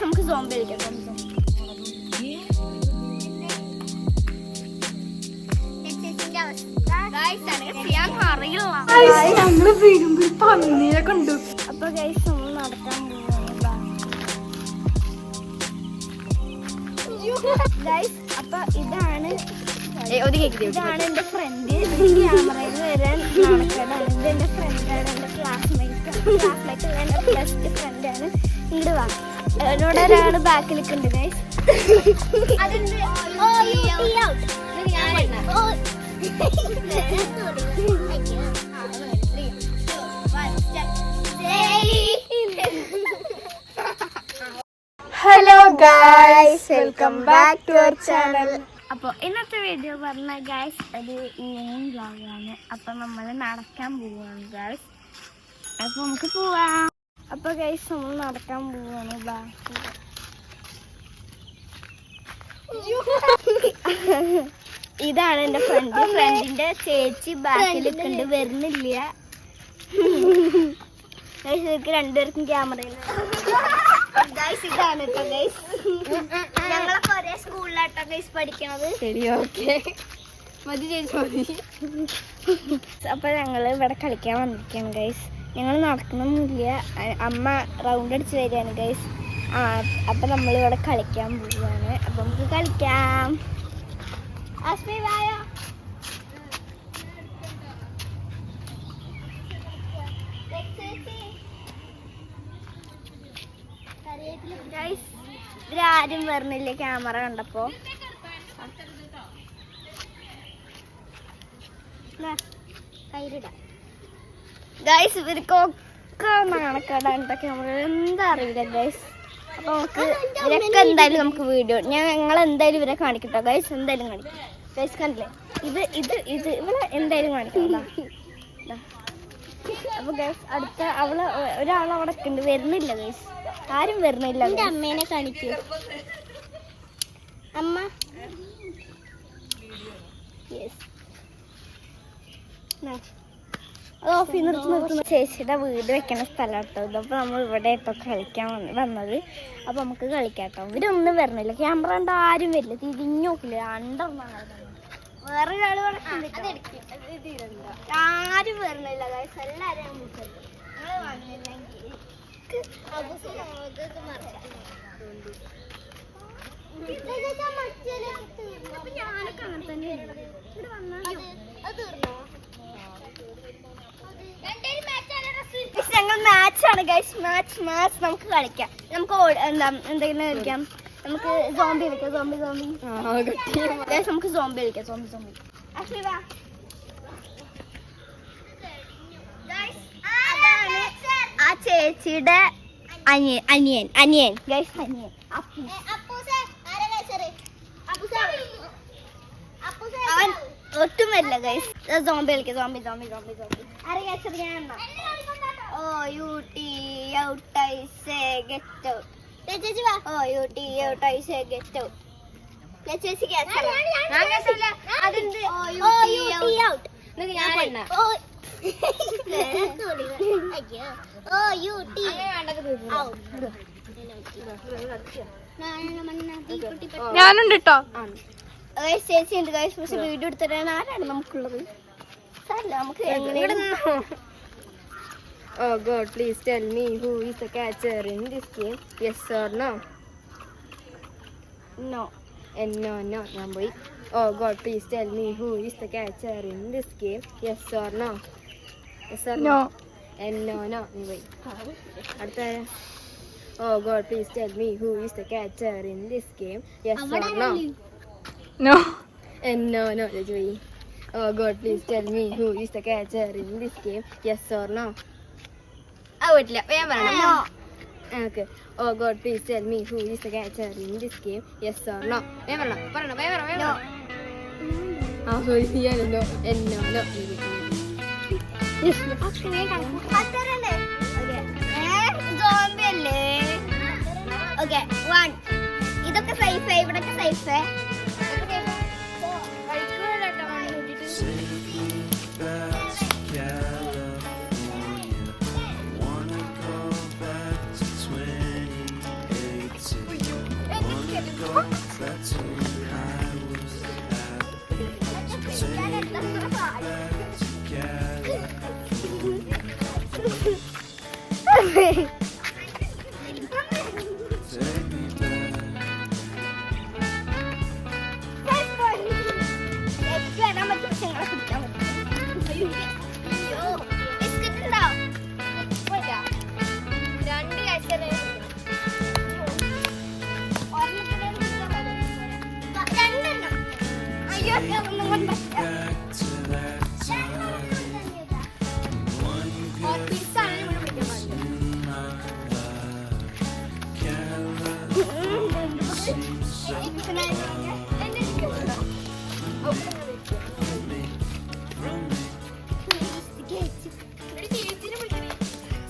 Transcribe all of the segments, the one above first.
നമുക്ക് സോംബി കളിക്കാം. ഞങ്ങള് വീഴുമ്പോ പന്നീനെ കണ്ടു. അപ്പൊ ഗൈസ് നമ്മൾ നടക്കാൻ ഗൈസ്. അപ്പൊ ഇതാണ് എന്റെ ഫ്രണ്ട്. ക്യാമറയിൽ വരാൻ നടക്കലാണ്. ഇത് എന്റെ ഫ്രണ്ടാണ്, എന്റെ ക്ലാസ്മേറ്റ് എന്റെ ബെസ്റ്റ് ഫ്രണ്ടാണ്. ഇങ്ങോട്ട് വാ. എന്നോട് ഒരാള് ബാക്കിൽ നിൽക്കുന്നുണ്ട് guys. Hello guys, welcome back to our channel. അപ്പോൾ ഇന്നത്തെ വീഡിയോ പറഞ്ഞ ഗൈസ് ഒരു ഈവനിങ് വ്ളോഗാണ്. അപ്പം നമ്മൾ നടക്കാൻ പോവുകയാണ് ഗൈസ്. അപ്പോൾ നമുക്ക് പോവാം. അപ്പോൾ ഗൈസ് നമ്മൾ നടക്കാൻ പോവുകയാണ്. ഇതാണ് എൻ്റെ ഫ്രണ്ടിൻ്റെ ചേച്ചി ബാക്കിലൊക്കെ വരുന്നില്ല. ഗൈസ് രണ്ടുപേർക്കും ക്യാമറയിൽ ഗൈസ് ഇതാണ് കേട്ടോ ഗൈസ്. ഞങ്ങളൊക്കെ ഒരേ സ്കൂളിലാട്ടോ ഗൈസ് പഠിക്കണത്. ശരി, ഓക്കെ, മതി ചേച്ചി മതി. അപ്പൊ ഞങ്ങള് ഇവിടെ കളിക്കാൻ വന്നിരിക്കുകയാണ് ഗൈസ്. ഞങ്ങൾ നടക്കണമൊന്നുമില്ല, അമ്മ റൗണ്ട് അടിച്ച് വരികയാണ് ഗൈസ്. അപ്പൊ നമ്മൾ ഇവിടെ കളിക്കാൻ പോവുകയാണ്. അപ്പൊ നമുക്ക് കളിക്കാം. ഗൈസ് ഇവരാരും വരുന്നില്ല ക്യാമറ കണ്ടപ്പോ. ഗൈസ് ഇവർക്കൊക്കെ നാണക്കേടാണ് ക്യാമറ, എന്താ അറിയില്ല ഗൈസ്. അപ്പൊ നമുക്ക് ഇവരൊക്കെ എന്തായാലും നമുക്ക് വീഡിയോ ഞങ്ങൾ എന്തായാലും ഇവരെ കാണിക്കട്ടോ ഗൈസ്. എന്തായാലും കാണിക്കാം ഗൈസ്. കണ്ടില്ലേ, ഇത് ഇവരെ എന്തായാലും കാണിക്കാം. അപ്പൊ ഗൈസ് അടുത്ത ഒരാളവിടെ ഉണ്ട്, വരുന്നില്ല ഗൈസ്. ആരും വരുന്നില്ല. അമ്മേനെ കാണിക്കൂ. അമ്മ ചേച്ചിയുടെ വീട് വെക്കണ സ്ഥലം കേട്ടോ ഇത്. അപ്പൊ നമ്മൾ ഇവിടെ ഇപ്പൊ കളിക്കാൻ വന്നത്. അപ്പൊ നമുക്ക് കളിക്കാട്ടോ. ഇവരൊന്നും വരുന്നില്ല, ക്യാമറ കണ്ട ആരും വരില്ല, തിരിഞ്ഞു നോക്കില്ല. വേറൊരാള് ആരും വരുന്നില്ല ഗൈസ്. എല്ലാരും ഞാനൊക്കെ അങ്ങനെ തന്നെ. ഞങ്ങൾ മാച്ചാണ് ഗൈസ്. മാച്ച് നമുക്ക് കളിക്കാം. നമുക്ക് എന്തെങ്കിലും കളിക്കാം. നമുക്ക് സോംബി കളിക്കാം. സോംബി നമുക്ക് സോംബി കളിക്കാം. സോംബി ആ ചേച്ചിയുടെ അനിയൻ ഗൈസ്. അവൻ ഒട്ടും വരില്ല ഗൈസ്. സോംബി കളിക്കാം. സോംബി ആരെ ക്യാച്ചർ? ഞാൻ. O U T out I say get out. ചേച്ചി വാ. O U T out I say get out. ചേച്ചി ക്യാച്ചർ. അതിന്റെ ഓ യു ടി ഔട്ട്. ഞാൻ പണ്ണ. ഓ യു ടി ഞാനുണ്ട് കേട്ടോ. ചേച്ചി ഉണ്ട് ഗൈസ്. പക്ഷെ വീഡിയോ എടുത്തിട്ടാണ് ആരാണ് നമുക്കുള്ളത്. നമുക്ക് Oh God, please tell me who is the catcher in this game? Yes or no? No. And no, ഞാൻ പോയി. Oh God, please tell me who is the catcher in this game? Yes or no? Yes or no? And no, നീ പോയി. അടുത്ത. Oh God, please tell me who is the catcher in this game? Yes or no? No. And no, ചേച്ചി പോയി. Oh God, please tell me who is the catcher in this game? Yes or no? പറ്റില്ല, ഞാൻ പറയണം. Okay. Oh God, please tell me who is the catcher in this game? Yes or no? ഞാൻ പറയണം. Sorry, ഞാനല്ലോ. എന്നോ zombie അല്ലേ? Okay 1. ഇതൊക്കെ സൈഫേ, ഇവിടൊക്കെ സൈഫേ.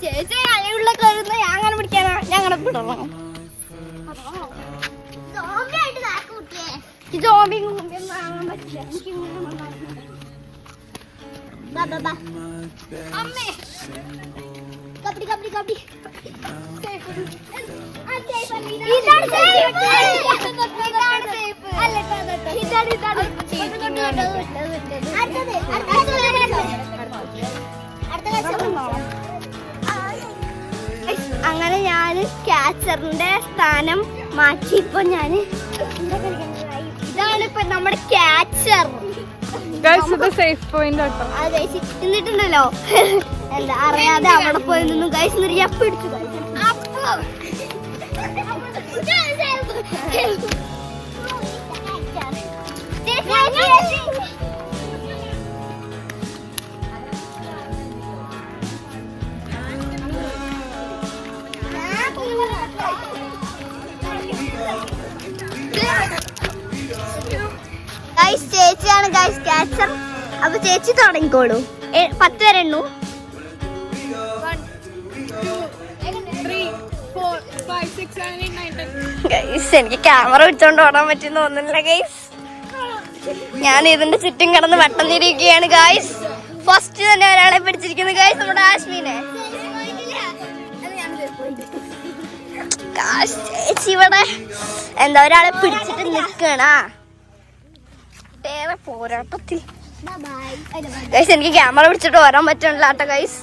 ചേച്ചി അയലുള്ള കയറുന്ന ഞാൻ അങ്ങനെ പിടിക്കാനാ ഞാൻ അങ്ങനെ പിടണം ജോബി വാങ്ങാൻ പറ്റില്ല എനിക്ക് അമ്മേ കബഡി കബഡി കബഡി അങ്ങനെ ഞാന് ക്യാച്ചറിന്റെ സ്ഥാനം മാറ്റി ഇപ്പൊ ഞാന് ഇതാണ് ഇപ്പൊ നമ്മുടെ ക്യാച്ചർ സേഫ് പോയിന്റ് കേട്ടോ. എന്നിട്ടുണ്ടല്ലോ എന്താ അറിയാതെ അവിടെ പോയി നിന്നു ഗൈസ് എന്നിട്ട് ഞാൻ പിടിച്ചു ഗൈസ് ചേച്ചിയാണ് ഗൈസ് ക്യാച്ചർ. അപ്പൊ ചേച്ചി തുടങ്ങിക്കോളൂ. 10 വരെ എണ്ണു. 1, 2, 3, 4, 5, 6, 7, 8, 9, 10. ഗൈസ് എനിക്ക് ക്യാമറ പിടിച്ചോണ്ട് ഓടാൻ പറ്റുന്ന തോന്നുന്നില്ല ഗൈസ്. ഞാൻ ഇതിന്റെ ചുറ്റും കിടന്ന് വട്ടം തിരിക്കുകയാണ് ഗൈസ്. ഫസ്റ്റ് തന്നെ ഒരാളെ പിടിച്ചിരിക്കുന്നു ഗൈസ്, നമ്മുടെ ആശ്മീനെ. ചേച്ചി ഇവിടെ എന്താ ഒരാളെ പിടിച്ചിട്ട് നിൽക്കണ പോരാട്ടത്തിൽ ഗൈസ്. എനിക്ക് ക്യാമറ പിടിച്ചിട്ട് വരാൻ പറ്റണില്ല കേട്ടോ ഗൈസ്.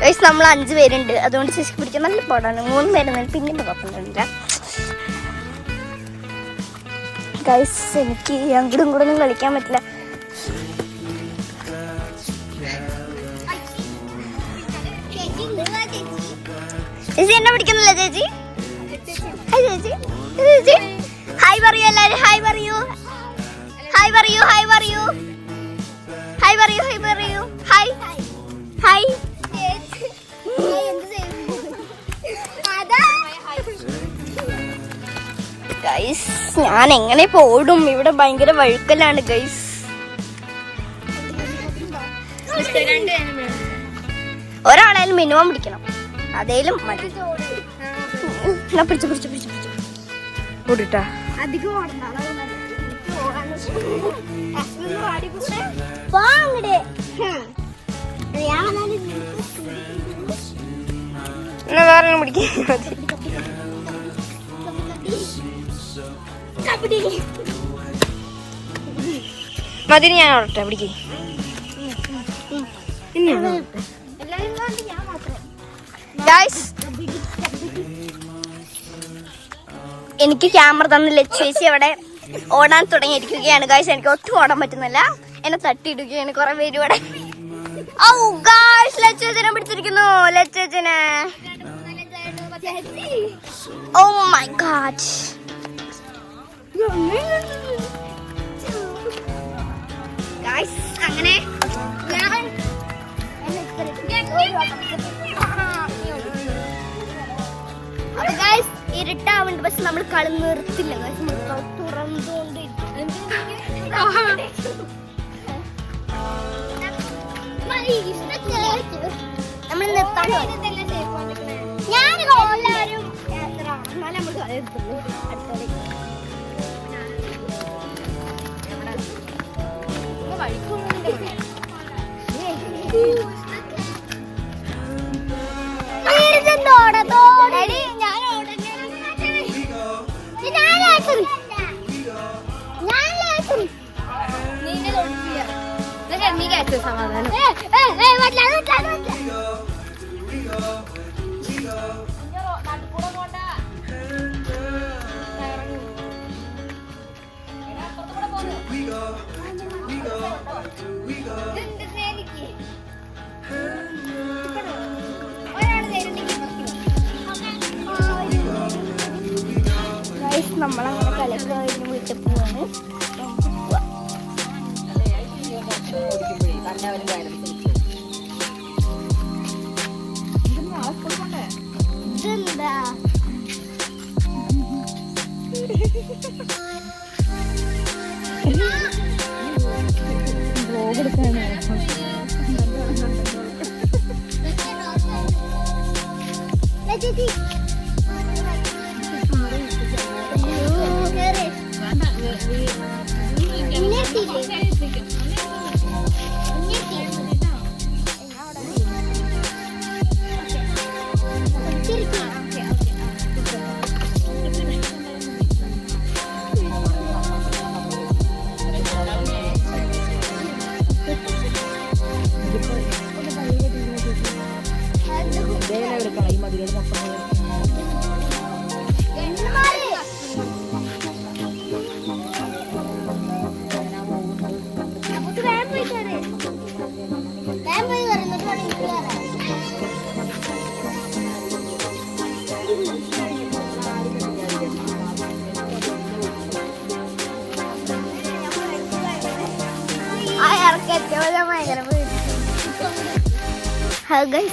ഗൈസ് നമ്മൾ 5 പേരുണ്ട്, അതുകൊണ്ട് ചേച്ചി പിടിക്കാൻ നല്ല പാടാണ്. 3 പേരുണ്ടെങ്കിൽ പിന്നെ കുഴപ്പമൊന്നുമില്ല ഗൈസ്. എനിക്ക് അങ്ങോട്ടും ഇങ്ങോട്ടൊന്നും കളിക്കാൻ പറ്റില്ല. ചേച്ചി എന്നെ പിടിക്കുന്നില്ല ചേച്ചി. ഹായ് ചേച്ചി, ചേച്ചി ഹായ് പറയൂ എല്ലാരും. ഹായ് പറയൂ, ഹായ് പറയൂ, ഹായ് പറയൂ, ഹായ് പറയൂ, ഹായ് പറയൂ, ഹായ് ഹായ്. ഗൈസ് ഞാൻ എങ്ങനെ പോടും? ഇവിടെ ഭയങ്കര വഴുക്കലാണ് ഗൈസ്. ഒരാളായാലും മിനിമം പിടിക്കണം, അതേലും മതി. പിടിച്ചു പിടിച്ചു പിടിച്ചു പിടിച്ചു കൂടിട്ടാ. അധികം വേറെ പിടിക്കാൻ മതി. ഞാൻ ഓടട്ടെ, പിടിക്കേ. എനിക്ക് ക്യാമറ തന്നില്ല ചേച്ചി അവിടെ ഓടാൻ തുടങ്ങിയിരിക്കുകയാണ് ഗൈസ്. എനിക്ക് ഒട്ടും ഓടാൻ പറ്റുന്നില്ല, എന്നെ തട്ടിയിടുകയാണ് കുറെ പേര് ഇവിടെ. ഓ ഗൈസ് ലച്ചേച്ചനെ പിടിച്ചിരിക്കുന്നു, ലച്ചേച്ചനെ. Oh my God. ഗൈസ് അങ്ങനെ ഇരുട്ടാവുന്നുണ്ട്, പക്ഷെ നമ്മൾ കളി നിർത്തില്ല ഗൈസ്. തുറന്നുകൊണ്ട് നമ്മൾ നിർത്താൻ ഞാൻ എല്ലാവരും നമ്മൾ കളി നിർത്തുള്ളൂ. അടുത്തോടെ സമാധാനം. പോവാണ്. ഇതെന്താ ചേച്ചി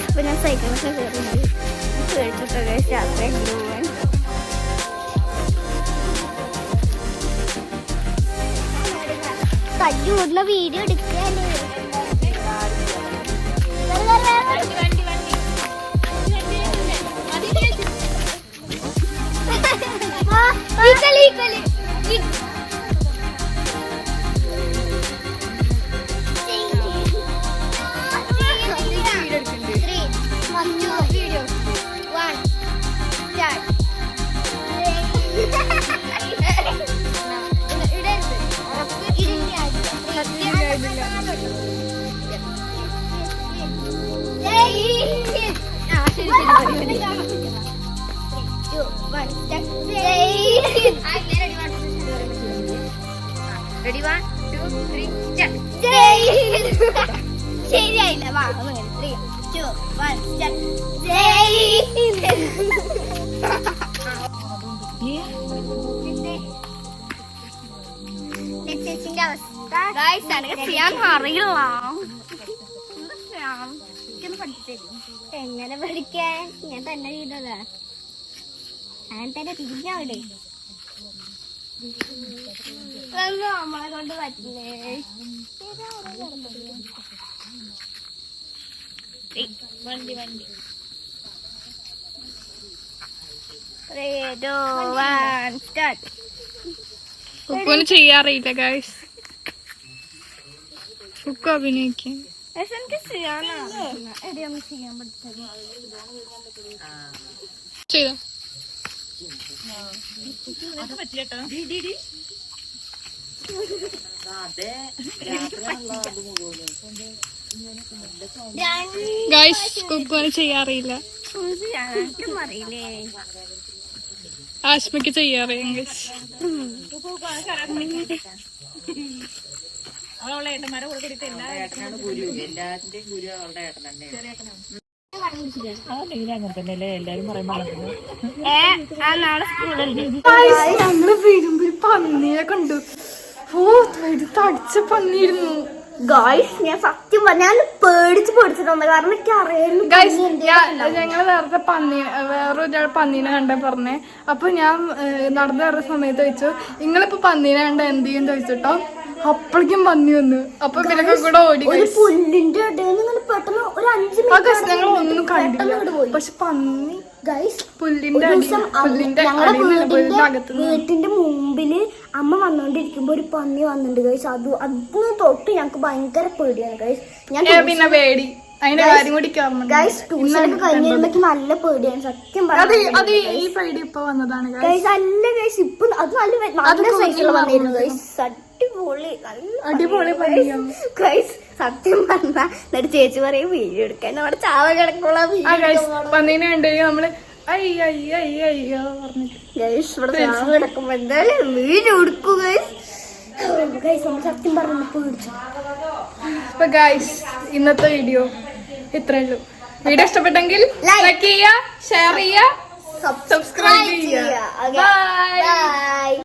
ഇപ്പൊ ഞാൻ സൈക്കിളൊക്കെ കയറുന്നുണ്ട്. പേടിച്ചിട്ടൊക്കെ യാത്ര പോവാൻ. കല്ലൂരിലെ വീഡിയോ എടുക്കാല്ലേ. Ready, 1, 2, 3, start. ശരിയായില്ല. 3, 2, 1, start. ജയ് ചെയ്യാൻ അറിയില്ല. എങ്ങനെ പഠിക്കാൻ? ഞാൻ തന്നെ ചെയ്തതാ. ഞാൻ തന്നെ തിരിഞ്ഞവിടെ നമ്മളെ കൊണ്ട് പറ്റില്ലേ. വണ്ടി വണ്ടി കുക്കൊന്നും ചെയ്യാറില്ല ഗൈസ്. കുക്ക് അഭിനയിക്കാൻ ചെയ്യാൻ പറ്റും. ചെയ്തോ. ഗൈസ് കുക്കൊന്നും ചെയ്യാറില്ല. അറിയില്ലേ. ആശ്മയ്ക്ക് ചെയ്യാറില്ല ഗൈസ്. ഞങ്ങള് വരുമ്പോ പന്നിയെ കണ്ടു. തടിച്ച പന്നിയിരുന്നു ഗായ്സ്. ഞാൻ സത്യം പറഞ്ഞാൽ പേടിച്ചിട്ടുണ്ട്. കാരണം എനിക്ക് അറിയായിരുന്നു. ഞങ്ങള് നേരത്തെ വേറൊരാൾ പന്നീനെ കണ്ട പറഞ്ഞേ. അപ്പൊ ഞാൻ നടന്നു വരുന്ന സമയത്ത് ചോദിച്ചു, നിങ്ങളിപ്പോ പന്നീനെ കണ്ട എന്ത് ചെയ്യും ചോദിച്ചിട്ടോ. അപ്പോഴേക്കും പന്നി വന്നു. അപ്പൊ ഇവരൊക്കെ കൂടെ ഓടി. പുല്ലിന്റെ ഇടയിൽ പെട്ടെന്ന് ഒരു 5 മിനിറ്റ് ഞങ്ങൾ ഒന്നും കണ്ടില്ല. പക്ഷെ പന്നി പുല്ലിന്റെ വീട്ടിന്റെ മുമ്പില് അമ്മ വന്നോണ്ടിരിക്കുമ്പോ ഒരു പന്നി വന്നിട്ടുണ്ട് ഗൈസ്. അതിന് തൊട്ട് ഞങ്ങക്ക് ഭയങ്കര പേടിയാണ് ഗൈസ്. ഞാൻ പിന്നെ പേടി അതിന്റെ കാര്യം കൂടി ഗൈസ് ട്യൂഷനൊക്കെ കഴിഞ്ഞ് വരുമ്പോ നല്ല പേടിയാണ് സത്യം പറഞ്ഞത്. അത് ഈ പേടി ഇപ്പൊ വന്നതാണ് ഗൈസ്. അല്ല ഗൈസ്, ഇപ്പൊ അത് നല്ല സൈസിൽ വന്നിരുന്നു ഗൈസ്. അടിപൊളി അടിപൊളി ഗൈസ്. സത്യം പറഞ്ഞാ എന്നിട്ട് ചേച്ചി പറയും വീഡിയോ എടുക്കാൻ നമ്മുടെ ചാവ കിടക്കുള്ള പന്നീനെ ഉണ്ടെങ്കിൽ നമ്മള് അയ്യോ പറഞ്ഞിട്ട് ഗൈസ് ഇവിടെ ചാവ കിടക്കുമ്പോ എന്തായാലും വീഡിയോ എടുക്കും ഗൈസ്. ഗൈസ് നമ്മൾ സത്യം പറഞ്ഞു പേടിച്ചു. അപ്പൊ ഗൈസ് ഇന്നത്തെ വീഡിയോ ഇത്രേ ഉള്ളൂ. വീഡിയോ ഇഷ്ടപ്പെട്ടെങ്കിൽ ലൈക്ക് ചെയ്യുക, ഷെയർ ചെയ്യുക, സബ്സ്ക്രൈബ് ചെയ്യുക. ബൈ.